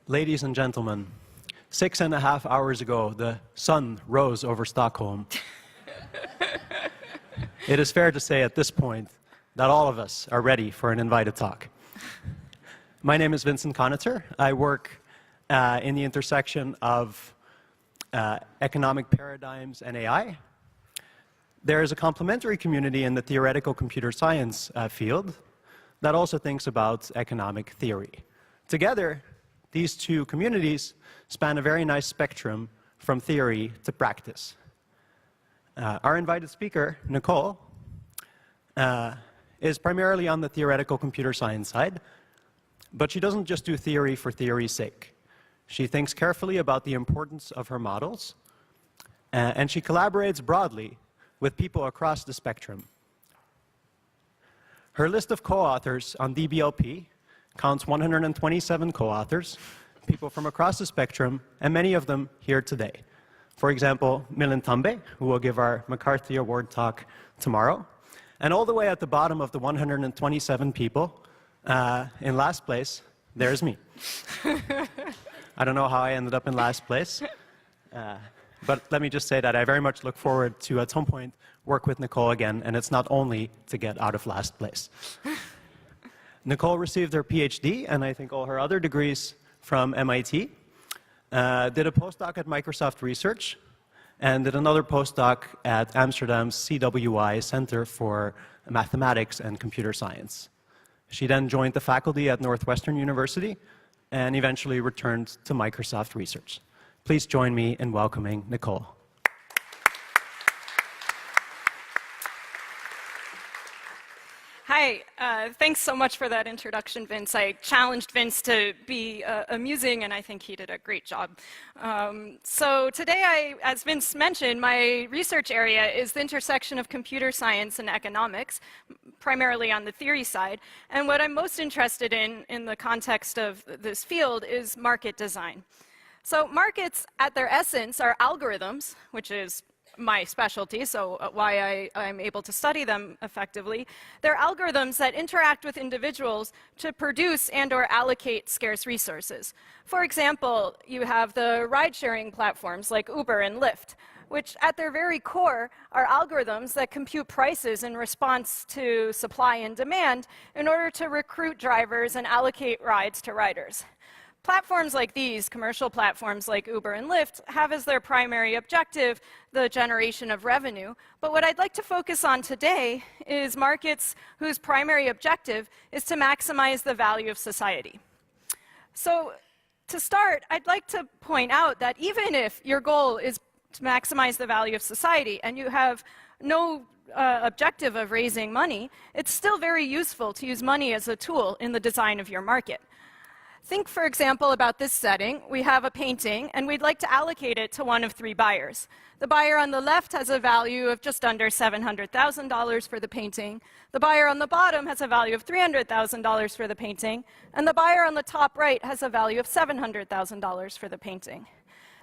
Ladies and gentlemen, 6.5 hours ago, the sun rose over Stockholm. It is fair to say at this point that all of us are ready for an invited talk. My name is Vincent Conater. I work in the intersection of economic paradigms and AI. There is a complementary community in the theoretical computer science field that also thinks about economic theory. Together, these two communities span a very nice spectrum from theory to practice. Our invited speaker, Nicole, is primarily on the theoretical computer science side, but she doesn't just do theory for theory's sake. She thinks carefully about the importance of her models, and she collaborates broadly with people across the spectrum. Her list of co-authors on DBLP counts 127 co-authors, people from across the spectrum, and many of them here today. For example, Milind Tambe, who will give our McCarthy Award talk tomorrow. And all the way at the bottom of the 127 people, in last place, there's me. I don't know how I ended up in last place, but let me just say that I very much look forward to, at some point, work with Nicole again, and it's not only to get out of last place. Nicole received her PhD, and I think all her other degrees from MIT, did a postdoc at Microsoft Research, and did another postdoc at Amsterdam's CWI Center for Mathematics and Computer Science. She then joined the faculty at Northwestern University, and eventually returned to Microsoft Research. Please join me in welcoming Nicole. Hi, thanks so much for that introduction, Vince. I challenged Vince to be amusing, and I think he did a great job. So today, as Vince mentioned, my research area is the intersection of computer science and economics, primarily on the theory side. And what I'm most interested in the context of this field is market design. So markets, at their essence, are algorithms, which is my specialty, so why I'm able to study them effectively. They're algorithms that interact with individuals to produce and/or allocate scarce resources. For example, you have the ride-sharing platforms like Uber and Lyft, which at their very core are algorithms that compute prices in response to supply and demand in order to recruit drivers and allocate rides to riders. Platforms like these, commercial platforms like Uber and Lyft, have as their primary objective the generation of revenue. But what I'd like to focus on today is markets whose primary objective is to maximize the value of society. So to start, I'd like to point out that even if your goal is to maximize the value of society and you have no objective of raising money, it's still very useful to use money as a tool in the design of your market. Think, for example, about this setting. We have a painting, and we'd like to allocate it to one of three buyers. The buyer on the left has a value of just under $700,000 for the painting. The buyer on the bottom has a value of $300,000 for the painting. And the buyer on the top right has a value of $700,000 for the painting.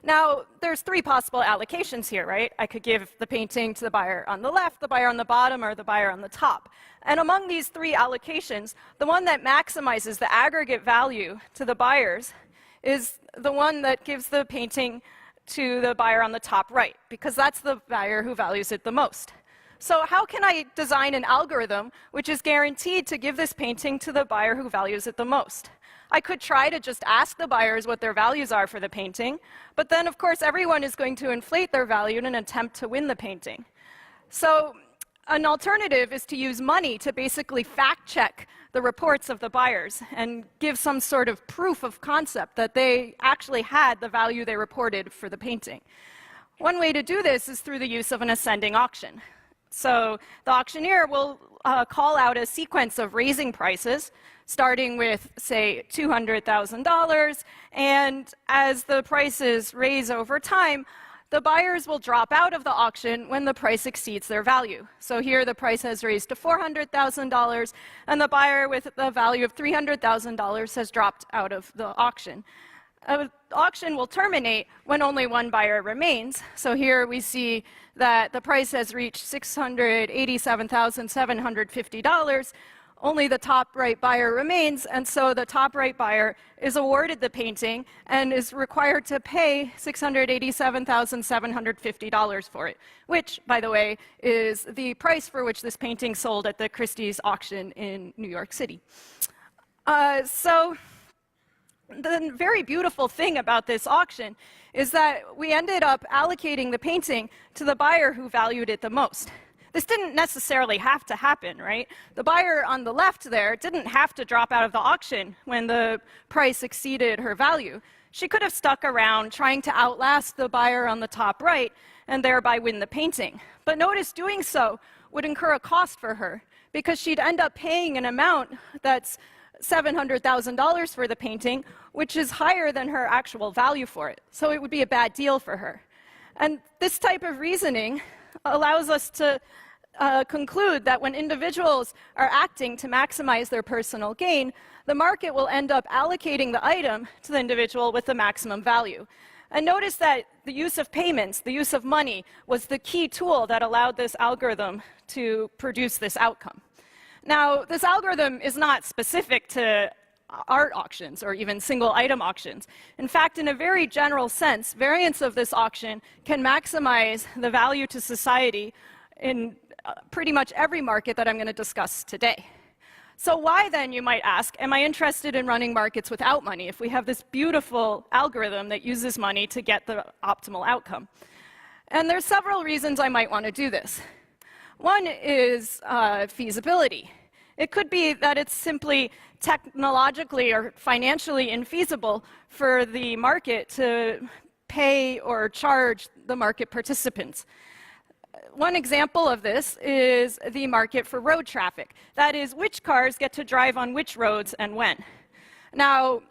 Now, there's three possible allocations here, right? I could give the painting to the buyer on the left, the buyer on the bottom, or the buyer on the top. And among these three allocations, the one that maximizes the aggregate value to the buyers is the one that gives the painting to the buyer on the top right, because that's the buyer who values it the most. So how can I design an algorithm which is guaranteed to give this painting to the buyer who values it the most? I could try to just ask the buyers what their values are for the painting, but then, of course, everyone is going to inflate their value in an attempt to win the painting. So an alternative is to use money to basically fact-check the reports of the buyers and give some sort of proof of concept that they actually had the value they reported for the painting. One way to do this is through the use of an ascending auction. So the auctioneer will call out a sequence of raising prices, starting with, say, $200,000, and as the prices raise over time, the buyers will drop out of the auction when the price exceeds their value. So here the price has raised to $400,000, and the buyer with the value of $300,000 has dropped out of the auction. An auction will terminate when only one buyer remains. So here we see that the price has reached $687,750, only the top right buyer remains, and so the top right buyer is awarded the painting and is required to pay $687,750 for it, which, by the way, is the price for which this painting sold at the Christie's auction in New York City. So the very beautiful thing about this auction is that we ended up allocating the painting to the buyer who valued it the most. This didn't necessarily have to happen, right? The buyer on the left there didn't have to drop out of the auction when the price exceeded her value. She could have stuck around trying to outlast the buyer on the top right and thereby win the painting. But notice doing so would incur a cost for her because she'd end up paying an amount that's $700,000 for the painting, which is higher than her actual value for it. So it would be a bad deal for her. And this type of reasoning allows us to conclude that when individuals are acting to maximize their personal gain, the market will end up allocating the item to the individual with the maximum value. And notice that the use of payments, the use of money, was the key tool that allowed this algorithm to produce this outcome. Now, this algorithm is not specific to art auctions or even single item auctions. In fact, in a very general sense, variants of this auction can maximize the value to society in pretty much every market that I'm going to discuss today. So why then, you might ask, am I interested in running markets without money if we have this beautiful algorithm that uses money to get the optimal outcome? And there's several reasons I might want to do this. One is feasibility. It could be that it's simply technologically or financially infeasible for the market to pay or charge the market participants. One example of this is the market for road traffic. That is, which cars get to drive on which roads and when. Now,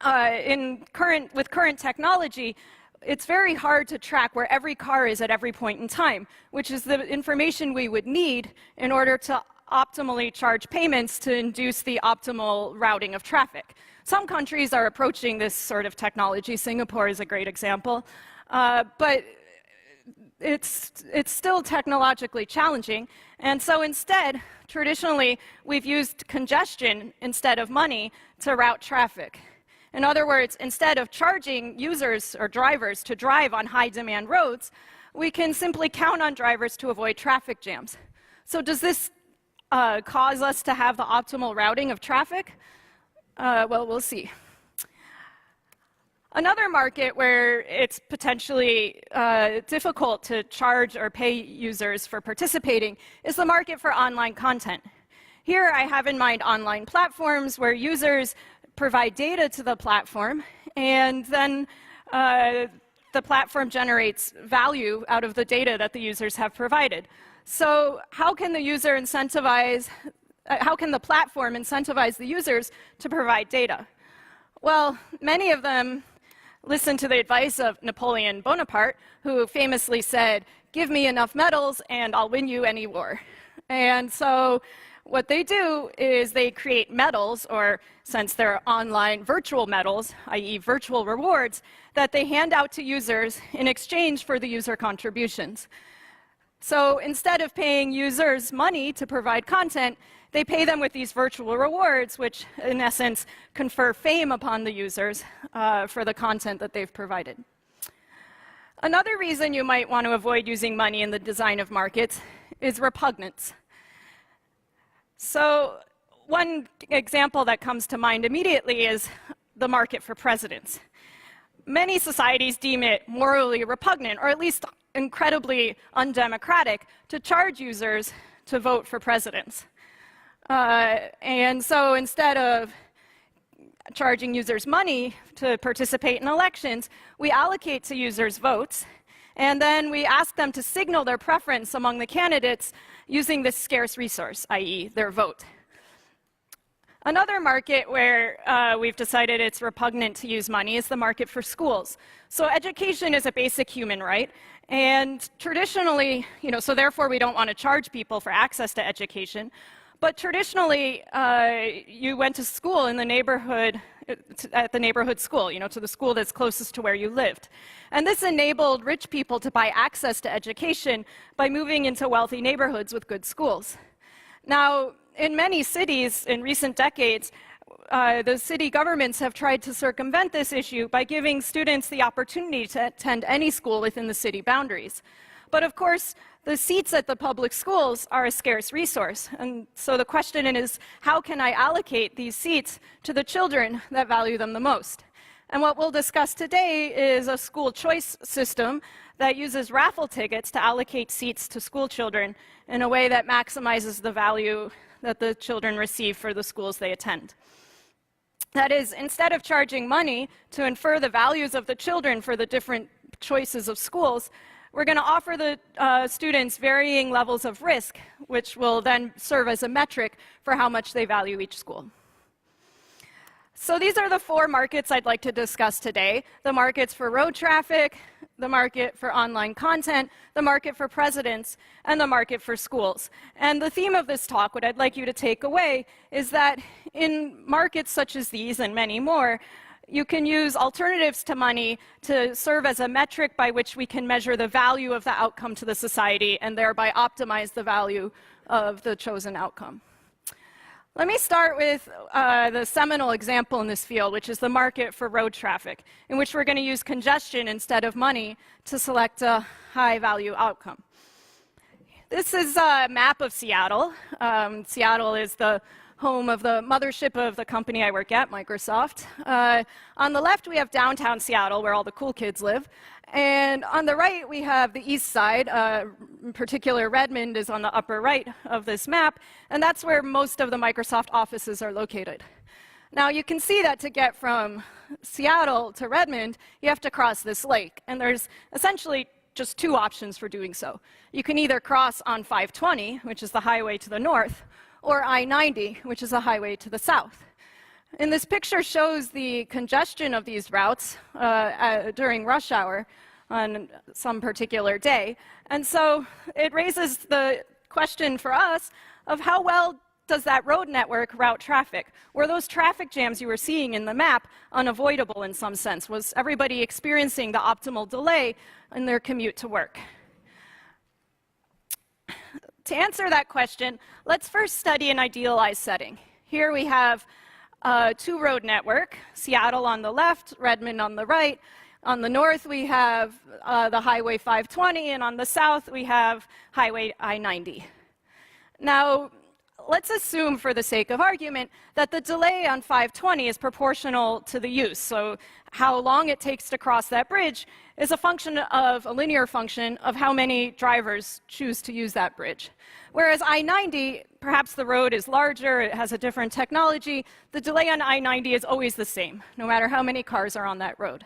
with current technology, it's very hard to track where every car is at every point in time, which is the information we would need in order to optimally charge payments to induce the optimal routing of traffic. Some countries are approaching this sort of technology. Singapore is a great example. But it's still technologically challenging. And so instead, traditionally, we've used congestion instead of money to route traffic. In other words, instead of charging users or drivers to drive on high-demand roads, we can simply count on drivers to avoid traffic jams. So does this cause us to have the optimal routing of traffic? Well, we'll see. Another market where it's potentially difficult to charge or pay users for participating is the market for online content. Here I have in mind online platforms where users provide data to the platform, and then the platform generates value out of the data that the users have provided. So how can the platform incentivize the users to provide data? Well, many of them listen to the advice of Napoleon Bonaparte, who famously said, "Give me enough medals and I'll win you any war." And so what they do is they create medals, or since they're online, virtual medals, i.e. virtual rewards, that they hand out to users in exchange for the user contributions. So instead of paying users money to provide content, they pay them with these virtual rewards, which in essence confer fame upon the users for the content that they've provided. Another reason you might want to avoid using money in the design of markets is repugnance. So one example that comes to mind immediately is the market for presidents. Many societies deem it morally repugnant, or at least incredibly undemocratic, to charge users to vote for presidents. And so instead of charging users money to participate in elections, we allocate to users votes, and then we ask them to signal their preference among the candidates using this scarce resource, i.e. their vote. Another market where we've decided it's repugnant to use money is the market for schools. So education is a basic human right, and traditionally, so therefore we don't want to charge people for access to education. But traditionally, you went to school in the neighborhood, at the neighborhood school, to the school that's closest to where you lived. And this enabled rich people to buy access to education by moving into wealthy neighborhoods with good schools. Now, in many cities in recent decades, the city governments have tried to circumvent this issue by giving students the opportunity to attend any school within the city boundaries. But of course, the seats at the public schools are a scarce resource. And so the question is, how can I allocate these seats to the children that value them the most? And what we'll discuss today is a school choice system that uses raffle tickets to allocate seats to school children in a way that maximizes the value that the children receive for the schools they attend. That is, instead of charging money to infer the values of the children for the different choices of schools, we're going to offer the students varying levels of risk, which will then serve as a metric for how much they value each school. So these are the 4 markets I'd like to discuss today: the markets for road traffic, the market for online content, the market for presidents, and the market for schools. And the theme of this talk, what I'd like you to take away, is that in markets such as these and many more, you can use alternatives to money to serve as a metric by which we can measure the value of the outcome to the society and thereby optimize the value of the chosen outcome. Let me start with the seminal example in this field, which is the market for road traffic, in which we're going to use congestion instead of money to select a high-value outcome. This is a map of Seattle. Seattle is the home of the mothership of the company I work at, Microsoft. On the left, we have downtown Seattle, where all the cool kids live. And on the right, we have the east side. In particular, Redmond is on the upper right of this map, and that's where most of the Microsoft offices are located. Now, you can see that to get from Seattle to Redmond, you have to cross this lake, and there's essentially just 2 options for doing so. You can either cross on 520, which is the highway to the north, or I-90, which is a highway to the south. And this picture shows the congestion of these routes during rush hour on some particular day. And so it raises the question for us of how well does that road network route traffic? Were those traffic jams you were seeing in the map unavoidable in some sense? Was everybody experiencing the optimal delay in their commute to work? To answer that question, let's first study an idealized setting. Here we have a 2-road network, Seattle on the left, Redmond on the right. On the north, we have the Highway 520, and on the south, we have Highway I-90. Now, let's assume, for the sake of argument, that the delay on 520 is proportional to the use. So how long it takes to cross that bridge is a linear function of how many drivers choose to use that bridge. Whereas I-90, perhaps the road is larger, it has a different technology, the delay on I-90 is always the same, no matter how many cars are on that road.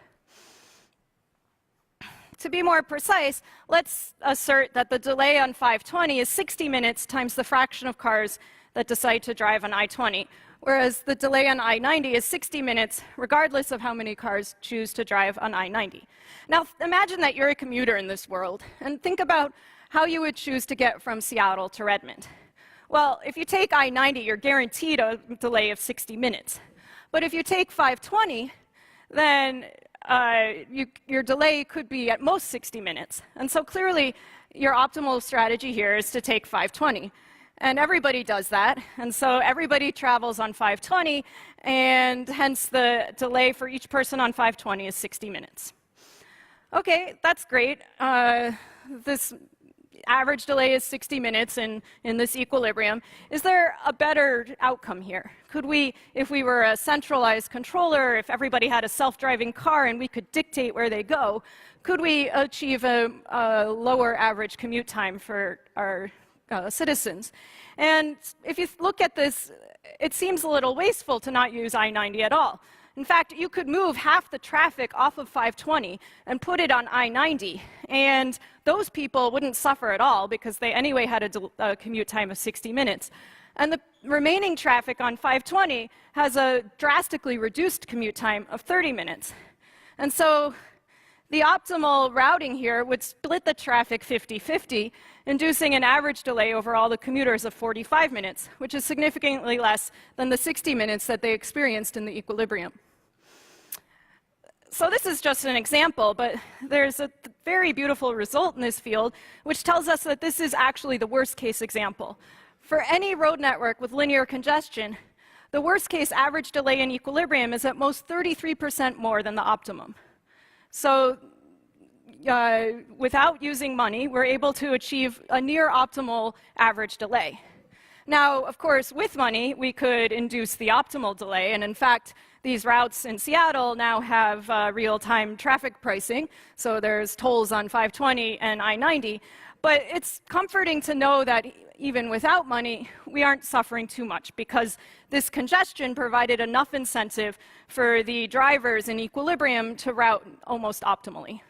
To be more precise, let's assert that the delay on 520 is 60 minutes times the fraction of cars that decide to drive on I-20, whereas the delay on I-90 is 60 minutes regardless of how many cars choose to drive on I-90. Now, imagine that you're a commuter in this world, and think about how you would choose to get from Seattle to Redmond. Well, if you take I-90, you're guaranteed a delay of 60 minutes. But if you take 520, then your delay could be at most 60 minutes. And so clearly, your optimal strategy here is to take 520. And everybody does that. And so everybody travels on 520, and hence the delay for each person on 520 is 60 minutes. Okay, that's great. This average delay is 60 minutes in this equilibrium. Is there a better outcome here? Could we, if we were a centralized controller, if everybody had a self-driving car and we could dictate where they go, could we achieve a lower average commute time for our citizens? And if you look at this, it seems a little wasteful to not use I-90 at all. In fact, you could move half the traffic off of 520 and put it on I-90, and those people wouldn't suffer at all because they anyway had a commute time of 60 minutes. And the remaining traffic on 520 has a drastically reduced commute time of 30 minutes. And so the optimal routing here would split the traffic 50-50, inducing an average delay over all the commuters of 45 minutes, which is significantly less than the 60 minutes that they experienced in the equilibrium. So this is just an example, but there's a very beautiful result in this field, which tells us that this is actually the worst case example. For any road network with linear congestion, the worst case average delay in equilibrium is at most 33% more than the optimum. So without using money, we're able to achieve a near optimal average delay. Now, of course, with money, we could induce the optimal delay, and in fact, these routes in Seattle now have real-time traffic pricing, so there's tolls on 520 and I-90, but it's comforting to know that even without money, we aren't suffering too much, because this congestion provided enough incentive for the drivers in equilibrium to route almost optimally.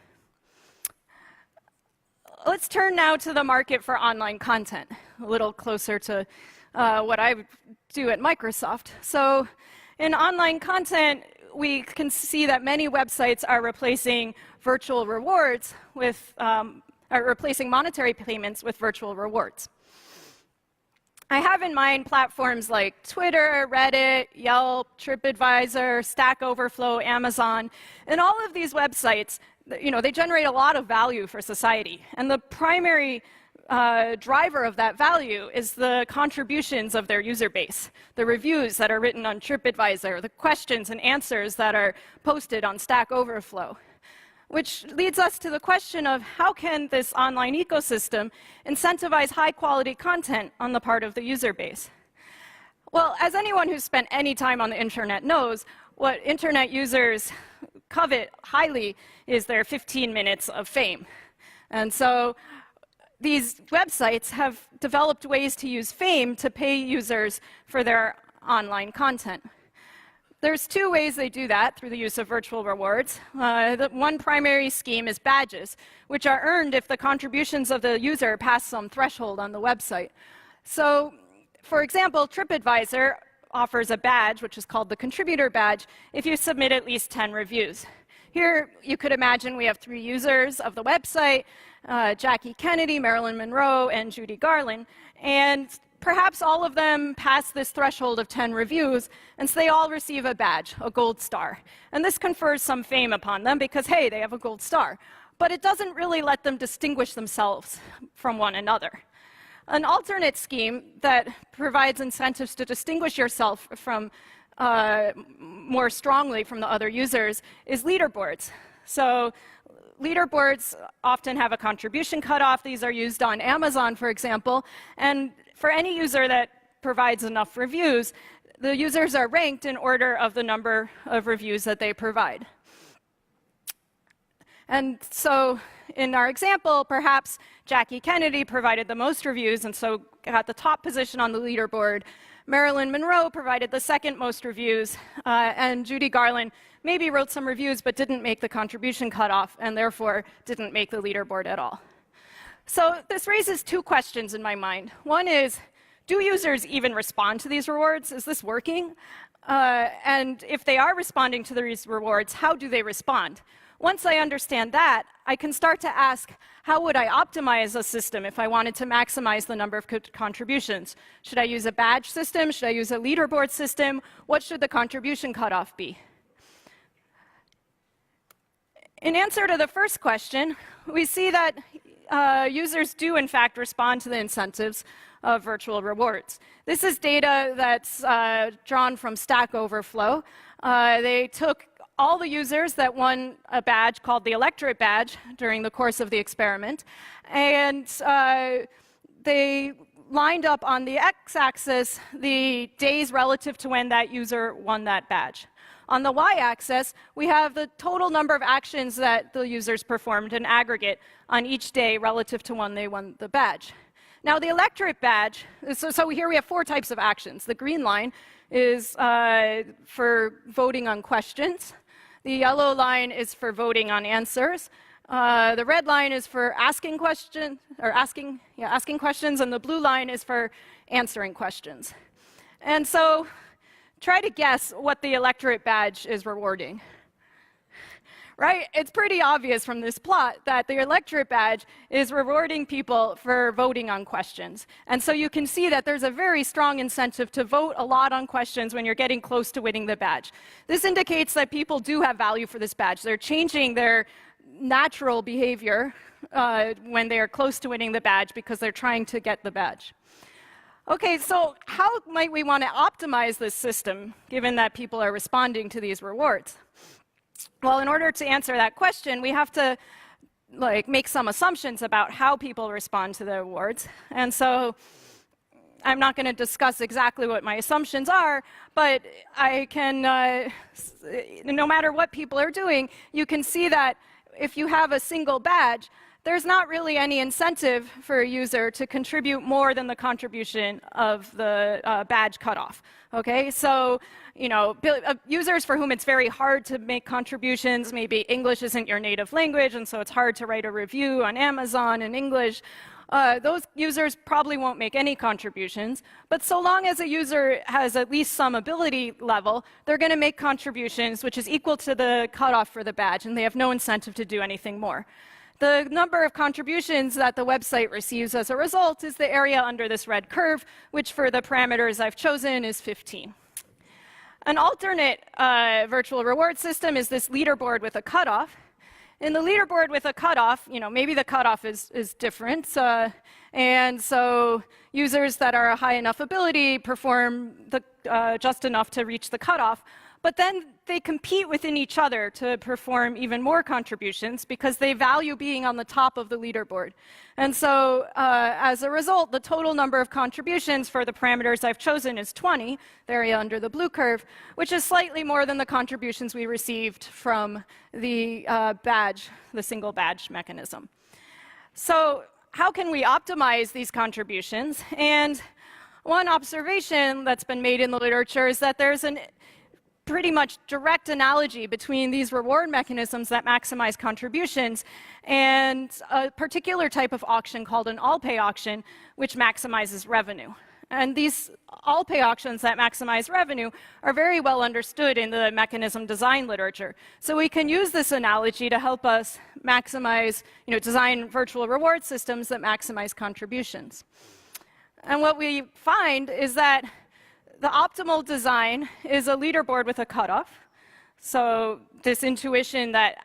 Let's turn now to the market for online content, a little closer to what I do at Microsoft. So in online content, we can see that many websites are replacing virtual rewards with, are replacing monetary payments with virtual rewards. I have in mind platforms like Twitter, Reddit, Yelp, TripAdvisor, Stack Overflow, Amazon, and all of these websites, they generate a lot of value for society. And the primary driver of that value is the contributions of their user base, the reviews that are written on TripAdvisor, the questions and answers that are posted on Stack Overflow. Which leads us to the question of how can this online ecosystem incentivize high-quality content on the part of the user base? Well, as anyone who's spent any time on the internet knows, what internet users covet highly is their 15 minutes of fame. And so these websites have developed ways to use fame to pay users for their online content. There's two ways they do that through the use of virtual rewards. The one primary scheme is badges, which are earned if the contributions of the user pass some threshold on the website. So, for example, TripAdvisor offers a badge, which is called the contributor badge, if you submit at least 10 reviews. Here, you could imagine we have 3 users of the website, Jackie Kennedy, Marilyn Monroe, and Judy Garland, and perhaps all of them pass this threshold of 10 reviews, and so they all receive a badge, a gold star. And this confers some fame upon them because, hey, they have a gold star. But it doesn't really let them distinguish themselves from one another. An alternate scheme that provides incentives to distinguish yourself from more strongly from the other users is leaderboards. So leaderboards often have a contribution cutoff. These are used on Amazon, for example, and for any user that provides enough reviews, the users are ranked in order of the number of reviews that they provide. And so in our example, perhaps Jackie Kennedy provided the most reviews and so got the top position on the leaderboard. Marilyn Monroe provided the second most reviews, and Judy Garland maybe wrote some reviews but didn't make the contribution cutoff and therefore didn't make the leaderboard at all. So this raises 2 questions in my mind. One is, do users even respond to these rewards? Is this working? And if they are responding to these rewards, how do they respond? Once I understand that, I can start to ask, how would I optimize a system if I wanted to maximize the number of contributions? Should I use a badge system? Should I use a leaderboard system? What should the contribution cutoff be? In answer to the first question, we see that users do, in fact, respond to the incentives of virtual rewards. This is data that's drawn from Stack Overflow. They took all the users that won a badge called the electorate badge during the course of the experiment, and they lined up on the x-axis the days relative to when that user won that badge. On the y-axis, we have the total number of actions that the users performed in aggregate on each day relative to when they won the badge. Now, the electorate badge, so here we have 4 types of actions. The green line is for voting on questions. The yellow line is for voting on answers. The red line is for asking questions, and the blue line is for answering questions. And so, try to guess what the electorate badge is rewarding. Right? It's pretty obvious from this plot that the electorate badge is rewarding people for voting on questions. And so you can see that there's a very strong incentive to vote a lot on questions when you're getting close to winning the badge. This indicates that people do have value for this badge. They're changing their natural behavior when they are close to winning the badge because they're trying to get the badge. Okay, so how might we want to optimize this system, given that people are responding to these rewards? Well, in order to answer that question, we have to make some assumptions about how people respond to the awards. And so I'm not going to discuss exactly what my assumptions are, but I can, no matter what people are doing, you can see that if you have a single badge, there's not really any incentive for a user to contribute more than the contribution of the badge cutoff. Okay, so users for whom it's very hard to make contributions, maybe English isn't your native language, and so it's hard to write a review on Amazon in English. Those users probably won't make any contributions, but so long as a user has at least some ability level, they're going to make contributions which is equal to the cutoff for the badge, and they have no incentive to do anything more. The number of contributions that the website receives as a result is the area under this red curve, which for the parameters I've chosen is 15. An alternate virtual reward system is this leaderboard with a cutoff. In the leaderboard with a cutoff, maybe the cutoff is different, and so users that are a high enough ability perform just enough to reach the cutoff, but then they compete within each other to perform even more contributions because they value being on the top of the leaderboard. And so as a result, the total number of contributions for the parameters I've chosen is 20, the area under the blue curve, which is slightly more than the contributions we received from the badge, the single badge mechanism. So how can we optimize these contributions? And one observation that's been made in the literature is that there's an pretty much direct analogy between these reward mechanisms that maximize contributions and a particular type of auction called an all-pay auction, which maximizes revenue. And these all-pay auctions that maximize revenue are very well understood in the mechanism design literature. So we can use this analogy to help us maximize, design virtual reward systems that maximize contributions. And what we find is that the optimal design is a leaderboard with a cutoff. So this intuition that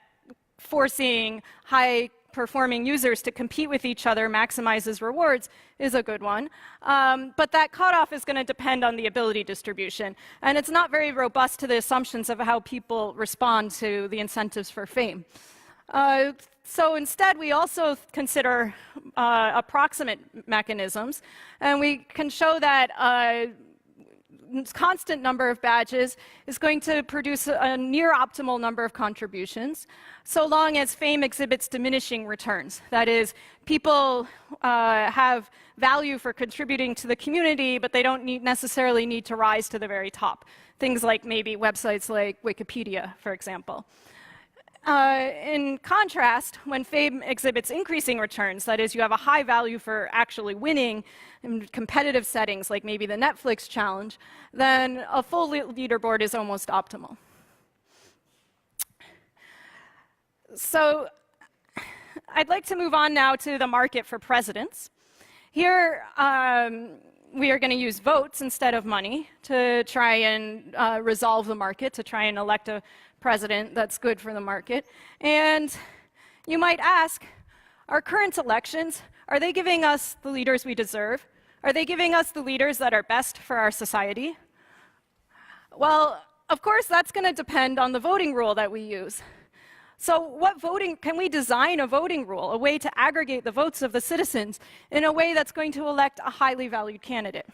forcing high-performing users to compete with each other maximizes rewards is a good one. But that cutoff is going to depend on the ability distribution. And it's not very robust to the assumptions of how people respond to the incentives for fame. So instead, we also consider approximate mechanisms. And we can show that constant number of badges is going to produce a near optimal number of contributions, so long as fame exhibits diminishing returns. That is, people have value for contributing to the community, but they don't necessarily need to rise to the very top. Things like maybe websites like Wikipedia, for example. In contrast, when fame exhibits increasing returns, that is, you have a high value for actually winning in competitive settings, like maybe the Netflix challenge, then a full leaderboard is almost optimal. So I'd like to move on now to the market for presidents. Here, we are going to use votes instead of money to try and resolve the market, to try and elect a president that's good for the market. And you might ask, our current elections, are they giving us the leaders we deserve? Are they giving us the leaders that are best for our society? Well, of course, that's going to depend on the voting rule that we use. So can we design a voting rule, a way to aggregate the votes of the citizens in a way that's going to elect a highly valued candidate?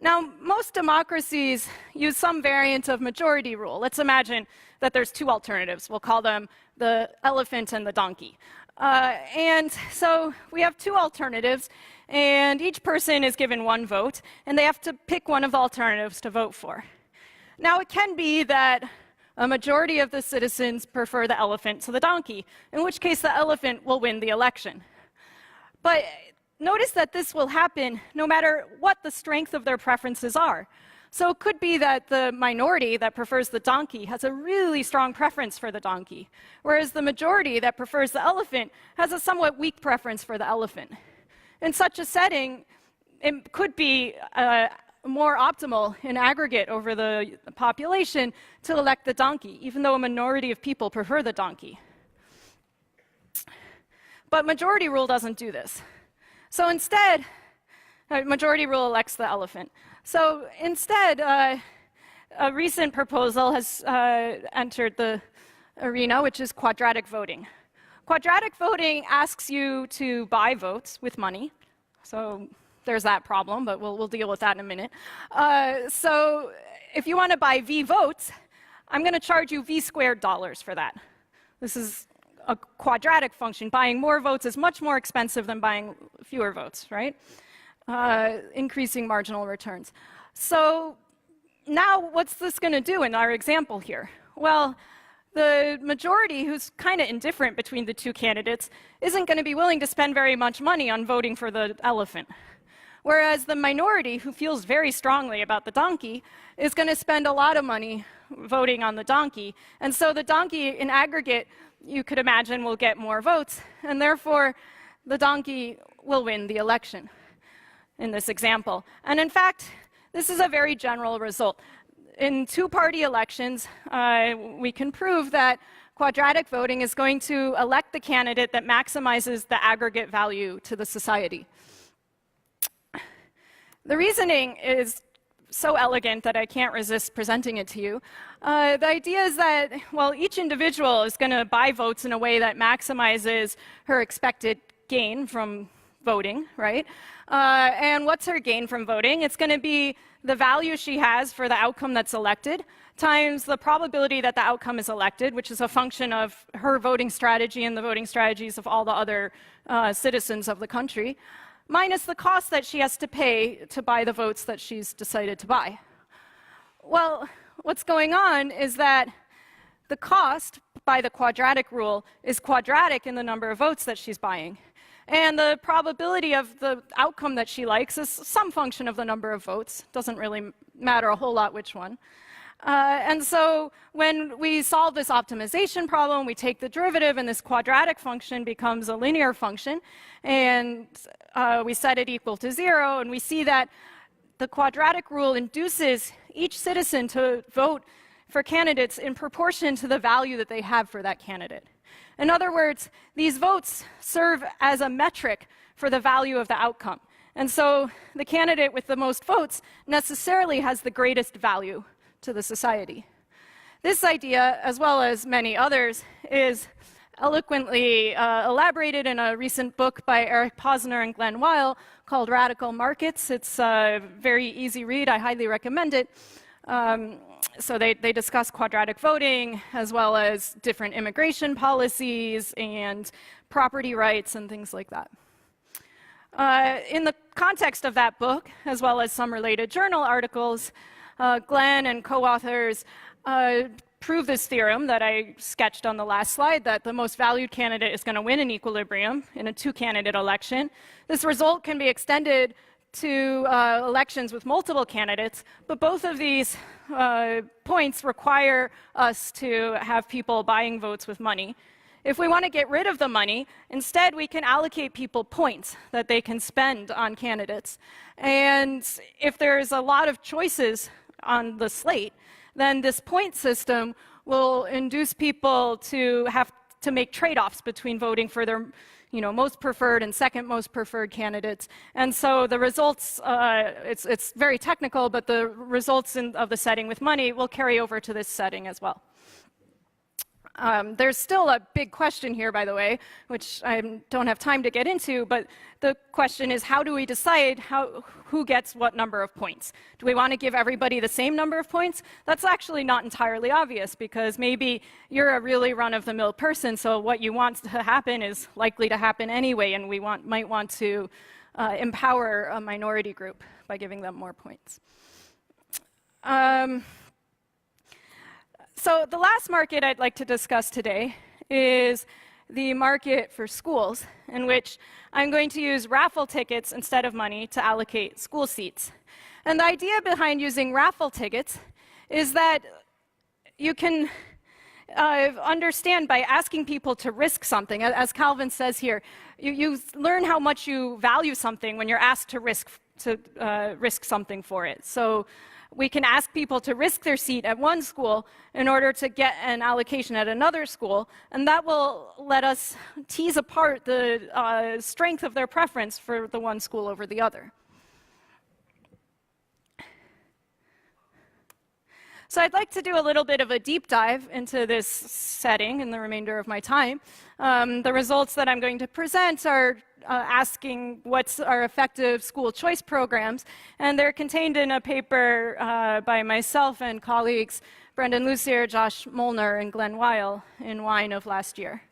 Now, most democracies use some variant of majority rule. Let's imagine that there's two alternatives. We'll call them the elephant and the donkey. And so we have two alternatives, and each person is given one vote, and they have to pick one of the alternatives to vote for. Now, it can be that a majority of the citizens prefer the elephant to the donkey, in which case the elephant will win the election. But notice that this will happen no matter what the strength of their preferences are. So it could be that the minority that prefers the donkey has a really strong preference for the donkey, whereas the majority that prefers the elephant has a somewhat weak preference for the elephant. In such a setting, it could be more optimal in aggregate over the population to elect the donkey, even though a minority of people prefer the donkey. But majority rule doesn't do this. So instead, Majority rule elects the elephant. So instead, a recent proposal has entered the arena, which is quadratic voting. Quadratic voting asks you to buy votes with money. So there's that problem, but we'll deal with that in a minute. So if you want to buy V votes, I'm going to charge you V squared dollars for that. This is a quadratic function. Buying more votes is much more expensive than buying fewer votes, right? Increasing marginal returns. So now what's this going to do in our example here? Well, the majority, who's kind of indifferent between the two candidates, isn't going to be willing to spend very much money on voting for the elephant. Whereas the minority, who feels very strongly about the donkey, is going to spend a lot of money voting on the donkey. And so the donkey, in aggregate, you could imagine, will get more votes, and therefore the donkey will win the election in this example. And in fact, this is a very general result. In two-party elections, we can prove that quadratic voting is going to elect the candidate that maximizes the aggregate value to the society. The reasoning is so elegant that I can't resist presenting it to you. The idea is that, well, each individual is going to buy votes in a way that maximizes her expected gain from voting, right? And what's her gain from voting? It's going to be the value she has for the outcome that's elected times the probability that the outcome is elected, which is a function of her voting strategy and the voting strategies of all the other citizens of the country, minus the cost that she has to pay to buy the votes that she's decided to buy. Well, what's going on is that the cost by the quadratic rule is quadratic in the number of votes that she's buying. And the probability of the outcome that she likes is some function of the number of votes. Doesn't really matter a whole lot which one. And so when we solve this optimization problem, we take the derivative, and this quadratic function becomes a linear function. And we set it equal to 0, and we see that the quadratic rule induces each citizen to vote for candidates in proportion to the value that they have for that candidate. In other words, these votes serve as a metric for the value of the outcome. And so the candidate with the most votes necessarily has the greatest value to the society. This idea, as well as many others, is eloquently elaborated in a recent book by Eric Posner and Glenn Weil called Radical Markets. It's a very easy read. I highly recommend it. So they discuss quadratic voting, as well as different immigration policies and property rights and things like that. In the context of that book, as well as some related journal articles, Glenn and co-authors prove this theorem that I sketched on the last slide, that the most valued candidate is going to win in equilibrium in a two-candidate election. This result can be extended to elections with multiple candidates, but both of these points require us to have people buying votes with money. If we want to get rid of the money, instead we can allocate people points that they can spend on candidates. And if there's a lot of choices on the slate, then this point system will induce people to have to make trade-offs between voting for their most preferred and second most preferred candidates. And so the results, it's very technical, but the results of the setting with money will carry over to this setting as well. There's still a big question here, by the way, which I don't have time to get into, but the question is, how do we decide who gets what number of points? Do we want to give everybody the same number of points? That's actually not entirely obvious, because maybe you're a really run-of-the-mill person, so what you want to happen is likely to happen anyway, and we might want to empower a minority group by giving them more points. So the last market I'd like to discuss today is the market for schools, in which I'm going to use raffle tickets instead of money to allocate school seats. And the idea behind using raffle tickets is that you can understand by asking people to risk something. As Calvin says here, you learn how much you value something when you're asked to risk something for it. So we can ask people to risk their seat at one school in order to get an allocation at another school, and that will let us tease apart the strength of their preference for the one school over the other. So I'd like to do a little bit of a deep dive into this setting in the remainder of my time. The results that I'm going to present are asking what's our effective school choice programs, and they're contained in a paper by myself and colleagues Brendan Lucier, Josh Molnar, and Glenn Weil in Wine of last year.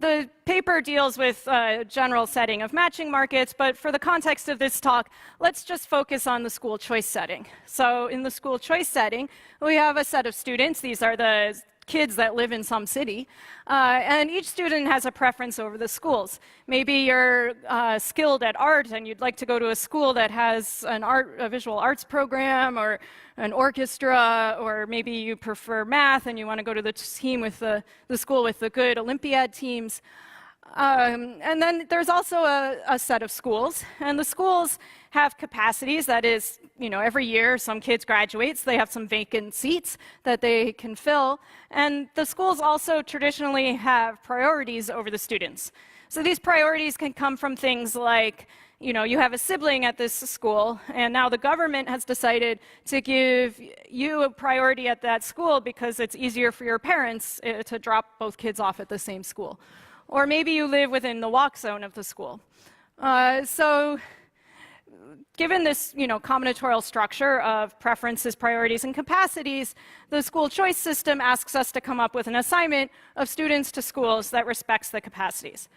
The paper deals with a general setting of matching markets, but for the context of this talk, let's just focus on the school choice setting. So in the school choice setting, we have a set of students. These are the kids that live in some city, and each student has a preference over the schools. Maybe you're skilled at art and you'd like to go to a school that has a visual arts program or an orchestra, or maybe you prefer math and you want to go to the team with the school with the good Olympiad teams. And then there's also a set of schools, and the schools have capacities. That is, every year some kids graduate, so they have some vacant seats that they can fill. And the schools also traditionally have priorities over the students. So these priorities can come from things like, you have a sibling at this school, and now the government has decided to give you a priority at that school because it's easier for your parents to drop both kids off at the same school. Or maybe you live within the walk zone of the school. So given this combinatorial structure of preferences, priorities, and capacities, the school choice system asks us to come up with an assignment of students to schools that respects the capacities.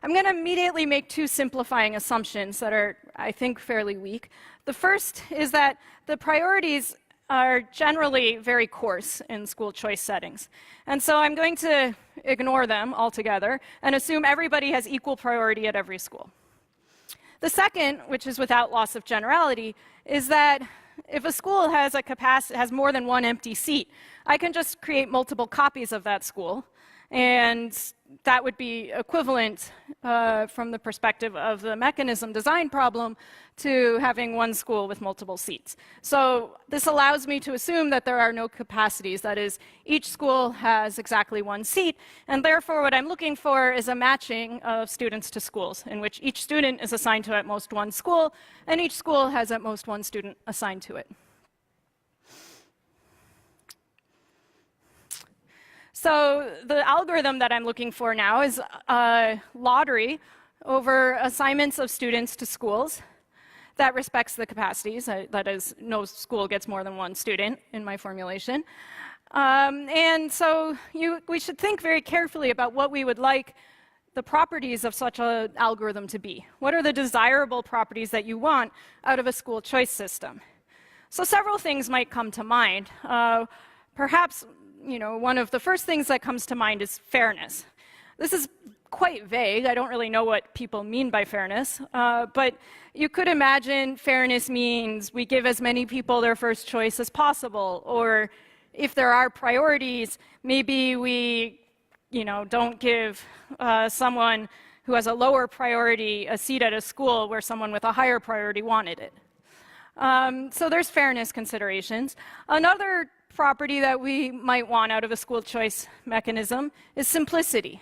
I'm going to immediately make two simplifying assumptions that are, I think, fairly weak. The first is that the priorities are generally very coarse in school choice settings. And so I'm going to ignore them altogether and assume everybody has equal priority at every school. The second, which is without loss of generality, is that if a school has more than one empty seat, I can just create multiple copies of that school, and that would be equivalent from the perspective of the mechanism design problem to having one school with multiple seats. So this allows me to assume that there are no capacities. That is, each school has exactly one seat, and therefore what I'm looking for is a matching of students to schools, in which each student is assigned to at most one school, and each school has at most one student assigned to it. So the algorithm that I'm looking for now is a lottery over assignments of students to schools that respects the capacities. That is, no school gets more than one student in my formulation. And so we should think very carefully about what we would like the properties of such an algorithm to be. What are the desirable properties that you want out of a school choice system? So several things might come to mind. Perhaps one of the first things that comes to mind is fairness. This is quite vague. I don't really know what people mean by fairness, but you could imagine fairness means we give as many people their first choice as possible, or if there are priorities, maybe we don't give someone who has a lower priority a seat at a school where someone with a higher priority wanted it. So there's fairness considerations. Another property that we might want out of a school choice mechanism is simplicity.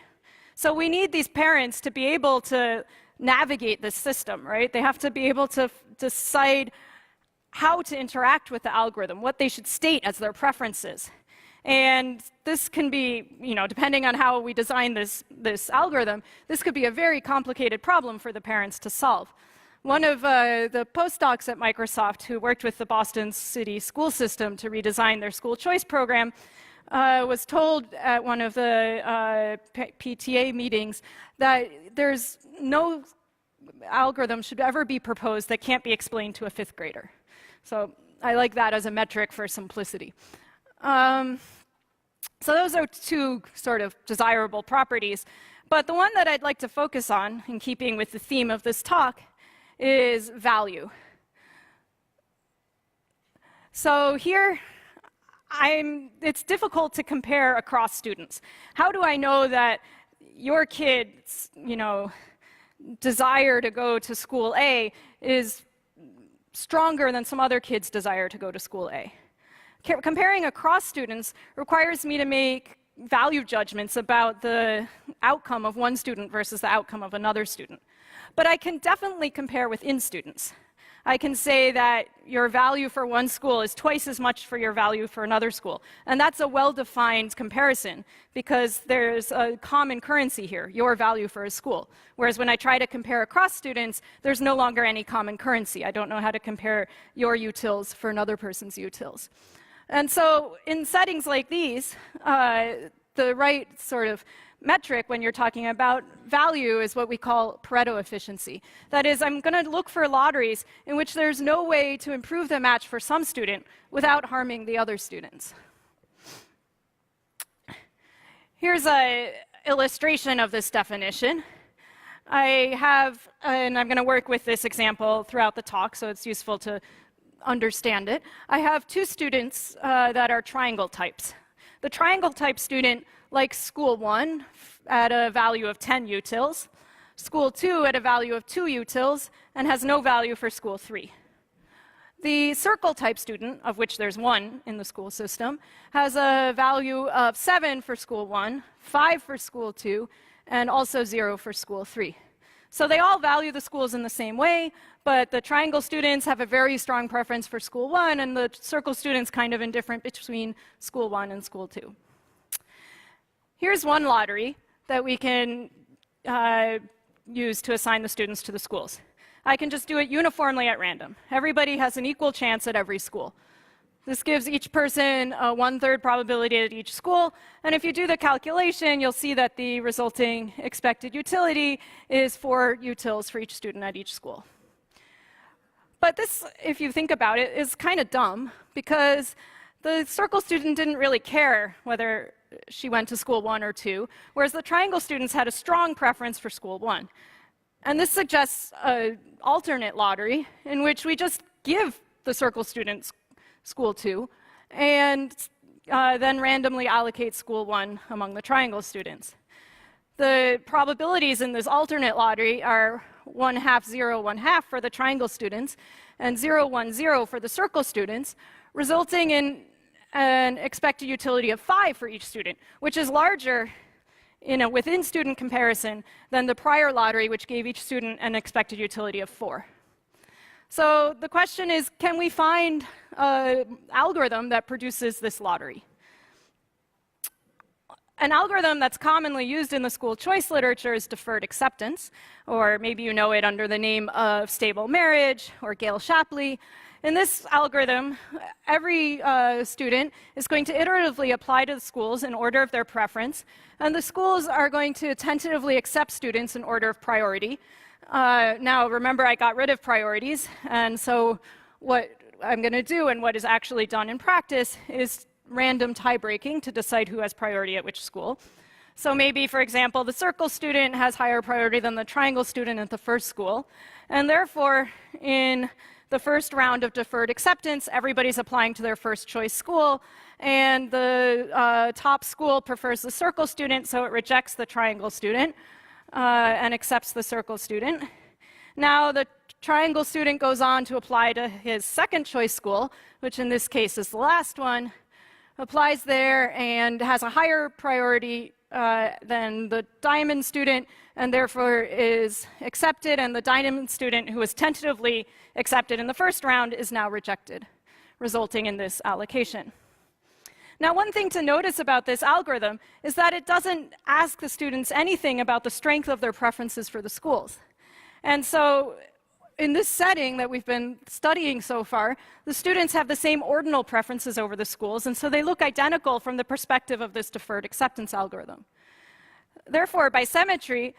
So we need these parents to be able to navigate this system, right? They have to be able to decide how to interact with the algorithm, what they should state as their preferences. And this can be, depending on how we design this algorithm, this could be a very complicated problem for the parents to solve. One of the postdocs at Microsoft who worked with the Boston City school system to redesign their school choice program was told at one of the PTA meetings that there's no algorithm should ever be proposed that can't be explained to a fifth grader. So I like that as a metric for simplicity. So those are two sort of desirable properties. But the one that I'd like to focus on, in keeping with the theme of this talk, is value. So here, it's difficult to compare across students. How do I know that your kid's, desire to go to school A is stronger than some other kid's desire to go to school A? Comparing across students requires me to make value judgments about the outcome of one student versus the outcome of another student. But I can definitely compare within students. I can say that your value for one school is twice as much for your value for another school. And that's a well-defined comparison because there's a common currency here, your value for a school. Whereas when I try to compare across students, there's no longer any common currency. I don't know how to compare your utils for another person's utils. And so in settings like these, the right sort of metric when you're talking about value is what we call Pareto efficiency. That is, I'm going to look for lotteries in which there's no way to improve the match for some student without harming the other students. Here's an illustration of this definition. I have, and I'm going to work with this example throughout the talk, so it's useful to understand it. I have two students that are triangle types. The triangle type student likes school 1 at a value of 10 utils, school 2 at a value of 2 utils, and has no value for school 3. The circle type student, of which there's one in the school system, has a value of 7 for school 1, 5 for school 2, and also 0 for school 3. So they all value the schools in the same way, but the triangle students have a very strong preference for school 1, and the circle students kind of indifferent between school 1 and school 2. Here's one lottery that we can use to assign the students to the schools. I can just do it uniformly at random. Everybody has an equal chance at every school. This gives each person a 1/3 probability at each school, and if you do the calculation, you'll see that the resulting expected utility is 4 utils for each student at each school. But this, if you think about it, is kind of dumb, because the circle student didn't really care whether she went to school 1 or 2, whereas the triangle students had a strong preference for school 1. And this suggests an alternate lottery in which we just give the circle students school 2 and then randomly allocate school 1 among the triangle students. The probabilities in this alternate lottery are 1/2, 0, 1/2 for the triangle students and 0, 1, 0 for the circle students, resulting in an expected utility of 5 for each student, which is larger in a within-student comparison than the prior lottery, which gave each student an expected utility of 4. So the question is, can we find an algorithm that produces this lottery? An algorithm that's commonly used in the school choice literature is deferred acceptance, or maybe you know it under the name of stable marriage or Gale-Shapley. In this algorithm, every student is going to iteratively apply to the schools in order of their preference, and the schools are going to tentatively accept students in order of priority. Now, remember, I got rid of priorities, and so what I'm going to do and what is actually done in practice is random tie-breaking to decide who has priority at which school. So maybe, for example, the circle student has higher priority than the triangle student at the first school, and therefore, in the first round of deferred acceptance, everybody's applying to their first choice school, and the top school prefers the circle student, so it rejects the triangle student and accepts the circle student. Now the triangle student goes on to apply to his second choice school, which in this case is the last one, applies there and has a higher priority than the diamond student, and therefore is accepted, and the diamond student who was tentatively accepted in the first round is now rejected, resulting in this allocation. Now, one thing to notice about this algorithm is that it doesn't ask the students anything about the strength of their preferences for the schools. And so in this setting that we've been studying so far, the students have the same ordinal preferences over the schools, and so they look identical from the perspective of this deferred acceptance algorithm. Therefore, by symmetry,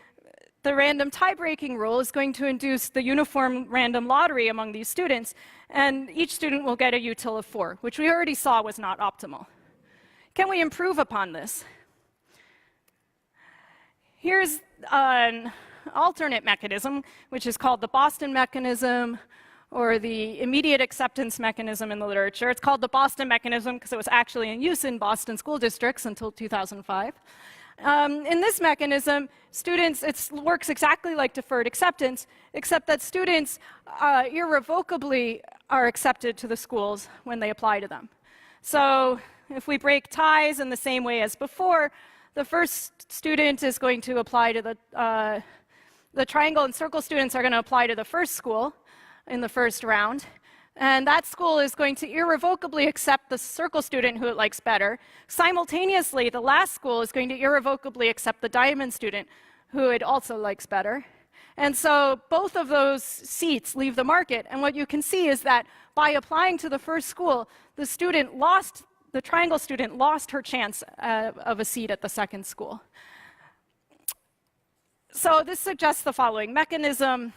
the random tie-breaking rule is going to induce the uniform random lottery among these students, and each student will get a util of 4, which we already saw was not optimal. Can we improve upon this? Here's an alternate mechanism, which is called the Boston mechanism, or the immediate acceptance mechanism in the literature. It's called the Boston mechanism because it was actually in use in Boston school districts until 2005. In this mechanism, it works exactly like deferred acceptance, except that students irrevocably are accepted to the schools when they apply to them. So if we break ties in the same way as before, the first student is going to apply to the triangle and circle students are going to apply to the first school, in the first round. And that school is going to irrevocably accept the circle student who it likes better. Simultaneously, the last school is going to irrevocably accept the diamond student who it also likes better. And so both of those seats leave the market. And what you can see is that by applying to the first school, the triangle student lost her chance of a seat at the second school. So this suggests the following mechanism,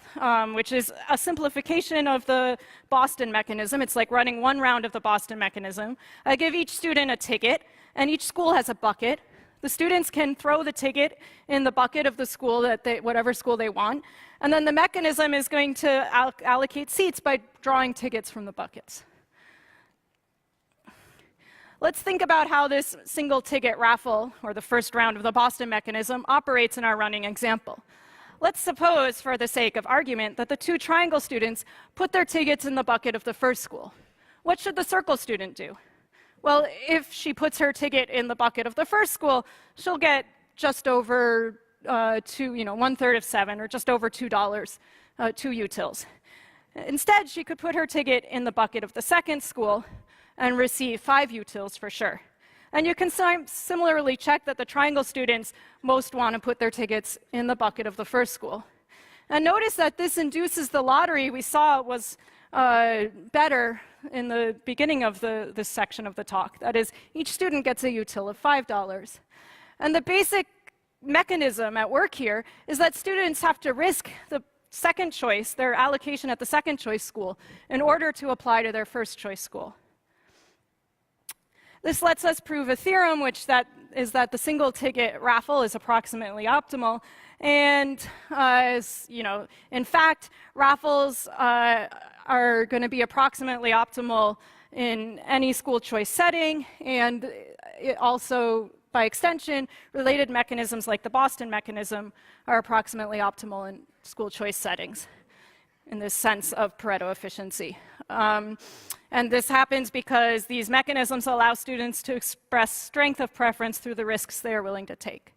which is a simplification of the Boston mechanism. It's like running one round of the Boston mechanism. I give each student a ticket, and each school has a bucket. The students can throw the ticket in the bucket of the school, whatever school they want, and then the mechanism is going to allocate seats by drawing tickets from the buckets. Let's think about how this single ticket raffle, or the first round of the Boston mechanism, operates in our running example. Let's suppose, for the sake of argument, that the two triangle students put their tickets in the bucket of the first school. What should the circle student do? Well, if she puts her ticket in the bucket of the first school, she'll get just over 1/3 of 7, or just over $2, 2 utils. Instead, she could put her ticket in the bucket of the second school and receive 5 utils for sure. And you can similarly check that the triangle students most want to put their tickets in the bucket of the first school. And notice that this induces the lottery we saw was better in the beginning of this section of the talk. That is, each student gets a util of $5. And the basic mechanism at work here is that students have to risk the second choice, their allocation at the second choice school, in order to apply to their first choice school. This lets us prove a theorem, which is that the single ticket raffle is approximately optimal. And in fact, raffles are going to be approximately optimal in any school choice setting, and also, by extension, related mechanisms like the Boston mechanism are approximately optimal in school choice settings, in this sense of Pareto efficiency. And this happens because these mechanisms allow students to express strength of preference through the risks they are willing to take.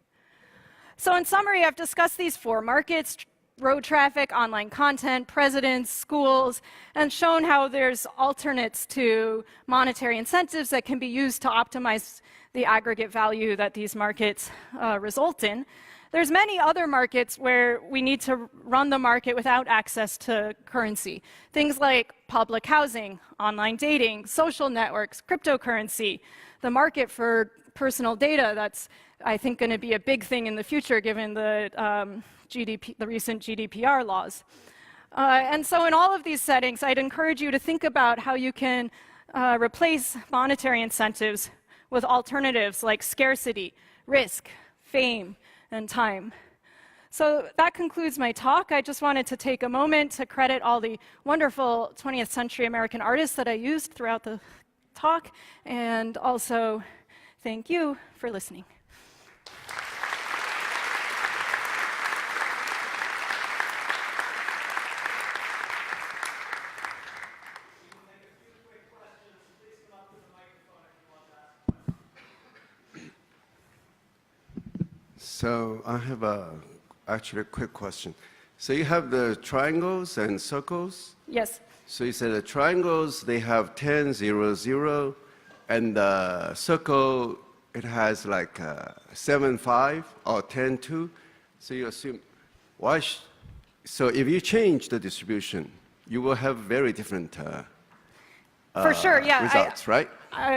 So in summary, I've discussed these 4 markets: road traffic, online content, presidents, schools, and shown how there's alternates to monetary incentives that can be used to optimize the aggregate value that these markets result in. There's many other markets where we need to run the market without access to currency. Things like public housing, online dating, social networks, cryptocurrency, the market for personal data. That's, I think, going to be a big thing in the future given the recent GDPR laws. And so in all of these settings, I'd encourage you to think about how you can replace monetary incentives with alternatives like scarcity, risk, fame, and time. So that concludes my talk. I just wanted to take a moment to credit all the wonderful 20th century American artists that I used throughout the talk, and also thank you for listening. So I have actually a quick question. So you have the triangles and circles? Yes. So you said the triangles, they have 10, 0, 0, and the circle, it has like 7, 5, or 10, 2. So you assume, so if you change the distribution, you will have very different For sure, yeah. results, right?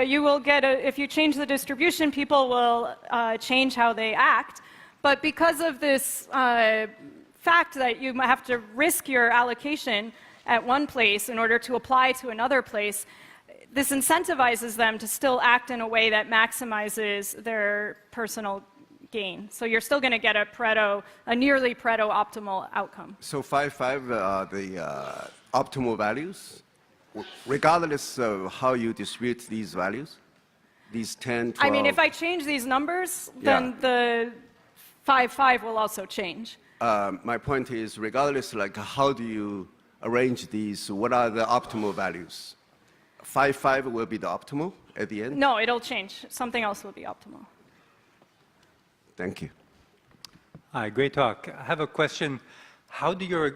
You will get if you change the distribution, people will change how they act. But because of this fact that you have to risk your allocation at one place in order to apply to another place, this incentivizes them to still act in a way that maximizes their personal gain. So you're still going to get a nearly Pareto optimal outcome. So 5, 5 are the optimal values, regardless of how you distribute these values? These 10, 12? I mean, if I change these numbers, then the 5, 5 will also change. My point is, regardless, like, how do you arrange these? What are the optimal values? 5, 5 will be the optimal at the end? No, it'll change. Something else will be optimal. Thank you. Hi, great talk. I have a question. how do your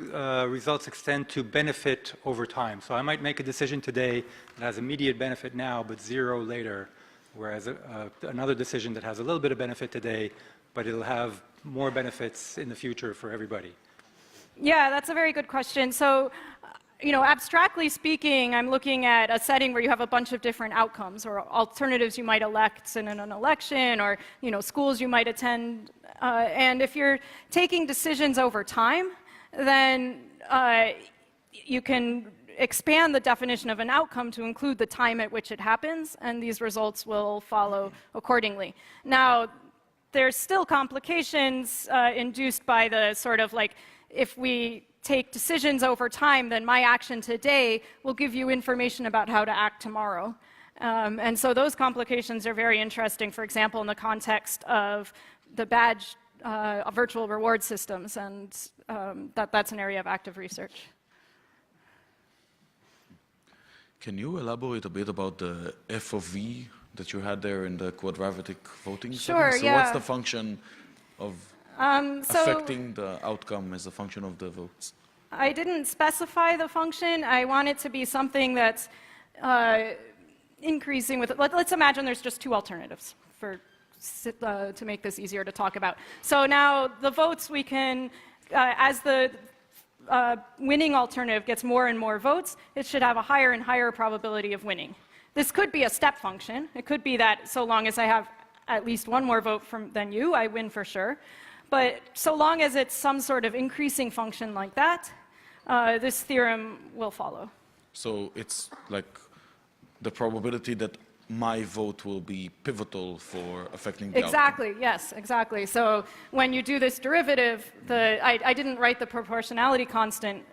results extend to benefit over time? So I might make a decision today that has immediate benefit now, but zero later, whereas another decision that has a little bit of benefit today, but it'll have more benefits in the future for everybody. Yeah, that's a very good question. So, abstractly speaking, I'm looking at a setting where you have a bunch of different outcomes or alternatives you might elect in an election, or schools you might attend. And if you're taking decisions over time, then you can expand the definition of an outcome to include the time at which it happens, and these results will follow accordingly. Now, there's still complications induced by the sort of like, if we take decisions over time, then my action today will give you information about how to act tomorrow. And so those complications are very interesting, for example, in the context of the badge virtual reward systems, and that's an area of active research. Can you elaborate a bit about the F of V that you had there in the quadratic voting? Sure, setting? So yeah. what's the function of affecting the outcome as a function of the votes? I didn't specify the function. I want it to be something that's increasing with, let's imagine there's just two alternatives to make this easier to talk about. So now the votes we can, as the winning alternative gets more and more votes, it should have a higher and higher probability of winning. This could be a step function. It could be that so long as I have at least one more vote than you, I win for sure. But so long as it's some sort of increasing function like that, this theorem will follow. So it's like the probability that my vote will be pivotal for affecting the Exactly, outcome. yes, exactly. So when you do this derivative, I didn't write the proportionality constant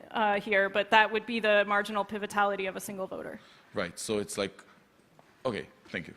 here, but that would be the marginal pivotality of a single voter. Right, so it's like, okay, thank you.